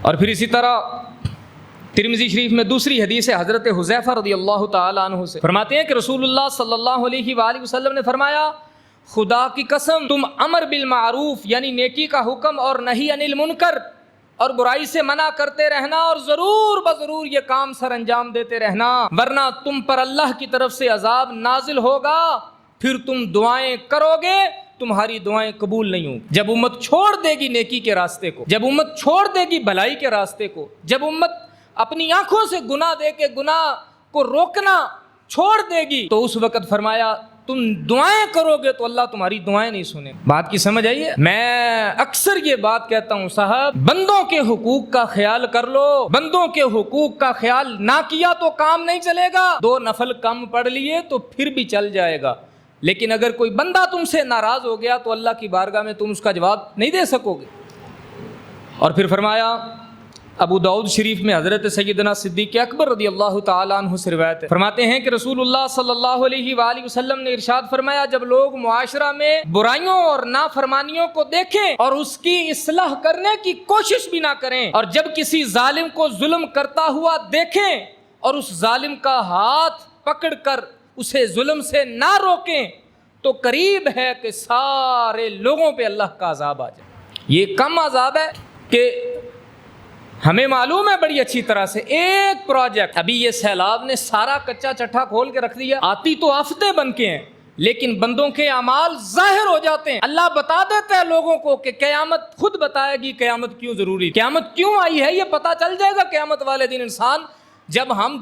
اور پھر اسی طرح ترمذی شریف میں دوسری حدیث ہے حضرت حذیفہ رضی اللہ تعالیٰ عنہ سے، فرماتے ہیں کہ رسول اللہ صلی اللہ علیہ وآلہ وسلم نے فرمایا خدا کی قسم تم امر بالمعروف یعنی نیکی کا حکم اور نہی عن المنکر اور برائی سے منع کرتے رہنا اور ضرور بضرور یہ کام سر انجام دیتے رہنا، ورنہ تم پر اللہ کی طرف سے عذاب نازل ہوگا، پھر تم دعائیں کرو گے تمہاری دعائیں قبول نہیں ہوں۔ جب امت چھوڑ دے گی نیکی کے راستے کو، جب امت چھوڑ دے گی بھلائی کے راستے کو، جب امت اپنی آنکھوں سے گناہ دے کے گناہ کو روکنا چھوڑ دے گی، تو اس وقت فرمایا تم دعائیں کرو گے تو اللہ تمہاری دعائیں نہیں سنے۔ بات کی سمجھ آئیے؟ میں اکثر یہ بات کہتا ہوں صاحب، بندوں کے حقوق کا خیال کر لو، بندوں کے حقوق کا خیال نہ کیا تو کام نہیں چلے گا، 2 نفل کم پڑھ لیے تو پھر بھی چل جائے گا، لیکن اگر کوئی بندہ تم سے ناراض ہو گیا تو اللہ کی بارگاہ میں تم اس کا جواب نہیں دے سکو گے۔ اور پھر فرمایا ابو داؤد شریف میں حضرت سیدنا صدیق اکبر رضی اللہ تعالیٰ عنہ سے روایت ہے، فرماتے ہیں کہ رسول اللہ صلی اللہ علیہ وآلہ وسلم نے ارشاد فرمایا جب لوگ معاشرہ میں برائیوں اور نافرمانیوں کو دیکھیں اور اس کی اصلاح کرنے کی کوشش بھی نہ کریں، اور جب کسی ظالم کو ظلم کرتا ہوا دیکھیں اور اس ظالم کا ہاتھ پکڑ کر اسے ظلم سے نہ روکیں، تو قریب ہے کہ سارے لوگوں پہ اللہ کا عذاب آ جائے۔ یہ کم عذاب ہے کہ ہمیں معلوم ہے بڑی اچھی طرح سے ایک پروجیکٹ، ابھی یہ سیلاب نے سارا کچا چٹھا کھول کے رکھ دیا، آتی تو آفتیں بن کے ہیں، لیکن بندوں کے اعمال ظاہر ہو جاتے ہیں۔ اللہ بتا دیتا ہے لوگوں کو کہ قیامت خود بتائے گی قیامت کیوں ضروری، قیامت کیوں آئی ہے، یہ پتہ چل جائے گا قیامت والے دن۔ انسان جب ہم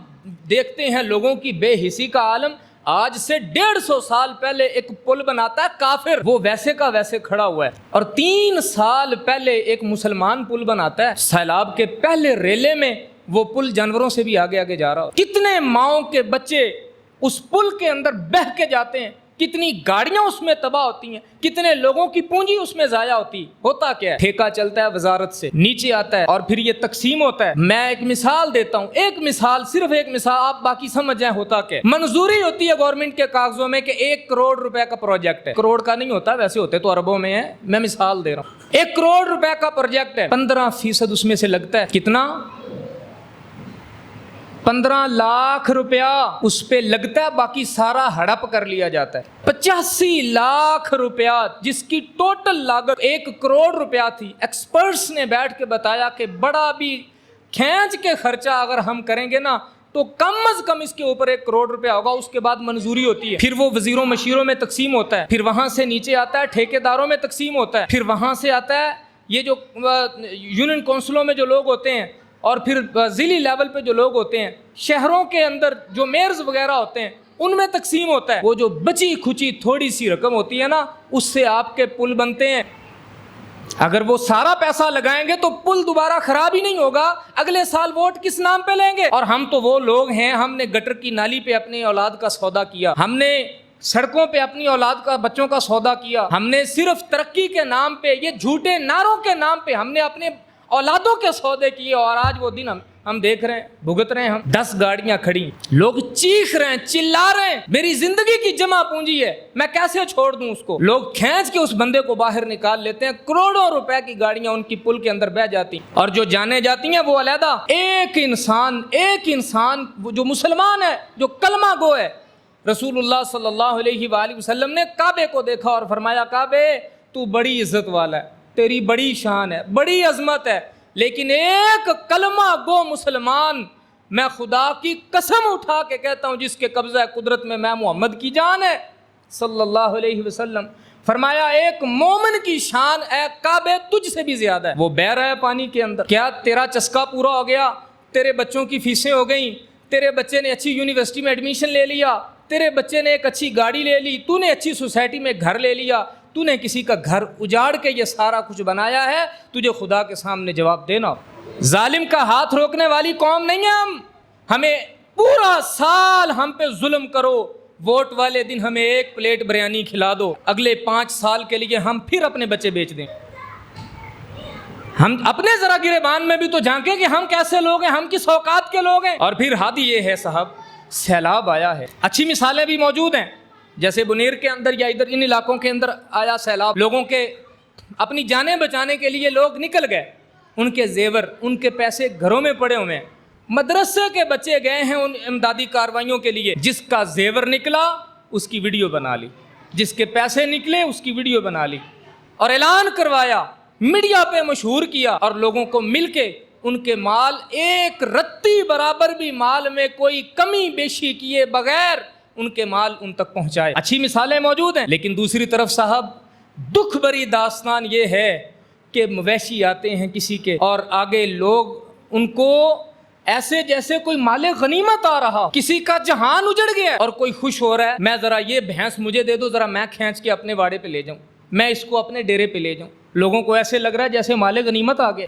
دیکھتے ہیں لوگوں کی بے حسی کا عالم، آج سے 150 سال پہلے ایک پل بناتا ہے کافر، وہ ویسے کا ویسے کھڑا ہوا ہے، اور 3 سال پہلے ایک مسلمان پل بناتا ہے، سیلاب کے پہلے ریلے میں وہ پل جانوروں سے بھی آگے آگے جا رہا ہو، کتنے ماؤں کے بچے اس پل کے اندر بہہ کے جاتے ہیں، کتنی گاڑیاں اس میں تباہ ہوتی ہیں، کتنے لوگوں کی پونجی اس میں ضائع ہوتی۔ ہوتا کیا ہے؟ ٹھیکہ چلتا ہے وزارت سے، نیچے آتا ہے اور پھر یہ تقسیم ہوتا ہے۔ میں ایک مثال دیتا ہوں، ایک مثال، صرف ایک مثال، آپ باقی سمجھ جائیں ہوتا کیا ہے۔ منظوری ہوتی ہے گورنمنٹ کے کاغذوں میں کہ 1 کروڑ روپے کا پروجیکٹ ہے، کروڑ کا نہیں ہوتا، ویسے ہوتے تو اربوں میں ہے، میں مثال دے رہا ہوں۔ 1 کروڑ روپے کا پروجیکٹ ہے، 15% اس میں سے لگتا ہے، کتنا؟ 15 لاکھ روپیہ اس پہ لگتا ہے، باقی سارا ہڑپ کر لیا جاتا ہے۔ 85 لاکھ روپیہ جس کی ٹوٹل لاگت 1 کروڑ روپیہ تھی، ایکسپرٹس نے بیٹھ کے بتایا کہ بڑا بھی کھینچ کے خرچہ اگر ہم کریں گے نا تو کم از کم اس کے اوپر 1 کروڑ روپیہ ہوگا۔ اس کے بعد منظوری ہوتی ہے، پھر وہ وزیروں مشیروں میں تقسیم ہوتا ہے، پھر وہاں سے نیچے آتا ہے ٹھیکیداروں میں تقسیم ہوتا ہے، پھر وہاں سے آتا ہے یہ جو یونین کونسلوں میں جو لوگ ہوتے ہیں، اور پھر ضلعی لیول پہ جو لوگ ہوتے ہیں، شہروں کے اندر جو میئرز وغیرہ ہوتے ہیں ان میں تقسیم ہوتا ہے۔ وہ جو بچی کھچی تھوڑی سی رقم ہوتی ہے نا، اس سے آپ کے پل بنتے ہیں۔ اگر وہ سارا پیسہ لگائیں گے تو پل دوبارہ خراب ہی نہیں ہوگا، اگلے سال ووٹ کس نام پہ لیں گے؟ اور ہم تو وہ لوگ ہیں، ہم نے گٹر کی نالی پہ اپنی اولاد کا سودا کیا، ہم نے سڑکوں پہ اپنی اولاد کا بچوں کا سودا کیا، ہم نے صرف ترقی کے نام پہ، یہ جھوٹے نعروں کے نام پہ ہم نے اپنے اولادوں کے سودے کیے، اور آج وہ دن ہم دیکھ رہے ہیں، بھگت رہے ہیں۔ ہم 10 گاڑیاں کھڑی، لوگ چیخ رہے ہیں، چلا رہے ہیں، میری زندگی کی جمع پونجی ہے، میں کیسے چھوڑ دوں اس کو؟ لوگ کھینچ کے اس بندے کو باہر نکال لیتے ہیں، کروڑوں روپے کی گاڑیاں ان کی پل کے اندر بہ جاتی ہیں، اور جو جانے جاتی ہیں وہ علیحدہ۔ ایک انسان وہ جو مسلمان ہے، جو کلمہ گو ہے، رسول اللہ صلی اللہ علیہ وآلہ وسلم نے کعبے کو دیکھا اور فرمایا کعبے تو بڑی عزت والا ہے، تیری بڑی شان ہے، بڑی عظمت ہے، لیکن ایک کلمہ گو مسلمان، میں خدا کی قسم اٹھا کے کہتا ہوں جس کے قبضہ قدرت میں محمد کی جان ہے صلی اللہ علیہ وسلم، فرمایا ایک مومن کی شان اے کعبے تجھ سے بھی زیادہ ہے۔ وہ بہ رہا ہے پانی کے اندر، کیا تیرا چسکا پورا ہو گیا؟ تیرے بچوں کی فیسیں ہو گئیں، تیرے بچے نے اچھی یونیورسٹی میں ایڈمیشن لے لیا، تیرے بچے نے ایک اچھی گاڑی لے لی، تو نے اچھی سوسائٹی میں گھر لے لیا، تو نے کسی کا گھر اجاڑ کے یہ سارا کچھ بنایا ہے، تجھے خدا کے سامنے جواب دینا۔ ظالم کا ہاتھ روکنے والی قوم نہیں ہے ہم، ہمیں پورا سال ہم پہ ظلم کرو، ووٹ والے دن ہمیں 1 پلیٹ بریانی کھلا دو، اگلے 5 سال کے لیے ہم پھر اپنے بچے بیچ دیں۔ ہم اپنے ذرا گریبان میں بھی تو جھانکیں کہ ہم کیسے لوگ ہیں، ہم کس اوقات کے لوگ ہیں۔ اور پھر حد یہ ہے صاحب، سیلاب آیا ہے، اچھی مثالیں بھی موجود ہیں، جیسے بنیر کے اندر یا ادھر ان علاقوں کے اندر آیا سیلاب، لوگوں کے اپنی جانیں بچانے کے لیے لوگ نکل گئے، ان کے زیور، ان کے پیسے گھروں میں پڑے ہوئے ہیں، مدرسے کے بچے گئے ہیں ان امدادی کارروائیوں کے لیے، جس کا زیور نکلا اس کی ویڈیو بنا لی، جس کے پیسے نکلے اس کی ویڈیو بنا لی، اور اعلان کروایا، میڈیا پہ مشہور کیا، اور لوگوں کو مل کے ان کے مال ایک رتی برابر بھی مال میں کوئی کمی بیشی کیے بغیر ان کے مال ان تک پہنچائے۔ اچھی مثالیں موجود ہیں، لیکن دوسری طرف صاحب دکھ بری داستان یہ ہے کہ مویشی آتے ہیں کسی کے، اور آگے لوگ ان کو ایسے جیسے کوئی مال غنیمت آ رہا، کسی کا جہان اجڑ گیا اور کوئی خوش ہو رہا ہے، میں ذرا یہ بھینس مجھے دے دو، ذرا میں کھینچ کے اپنے واڑے پہ لے جاؤں، میں اس کو اپنے ڈیرے پہ لے جاؤں۔ لوگوں کو ایسے لگ رہا ہے جیسے مال غنیمت آ گیا،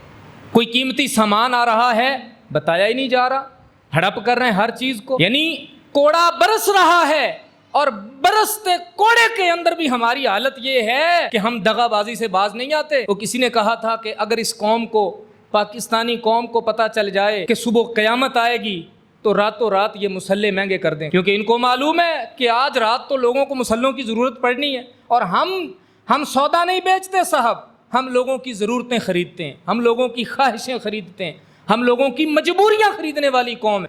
کوئی قیمتی سامان آ رہا ہے بتایا ہی نہیں جا رہا، ہڑپ کر رہے ہیں ہر چیز کو، یعنی کوڑا برس رہا ہے، اور برستے کوڑے کے اندر بھی ہماری حالت یہ ہے کہ ہم دغا بازی سے باز نہیں آتے۔ وہ کسی نے کہا تھا کہ اگر اس قوم کو، پاکستانی قوم کو پتہ چل جائے کہ صبح قیامت آئے گی تو راتوں رات یہ مسلح مہنگے کر دیں، کیونکہ ان کو معلوم ہے کہ آج رات تو لوگوں کو مسلحوں کی ضرورت پڑنی ہے، اور ہم سودا نہیں بیچتے صاحب، ہم لوگوں کی ضرورتیں خریدتے ہیں، ہم لوگوں کی خواہشیں خریدتے ہیں، ہم لوگوں کی مجبوریاں خریدنے والی قوم ہے۔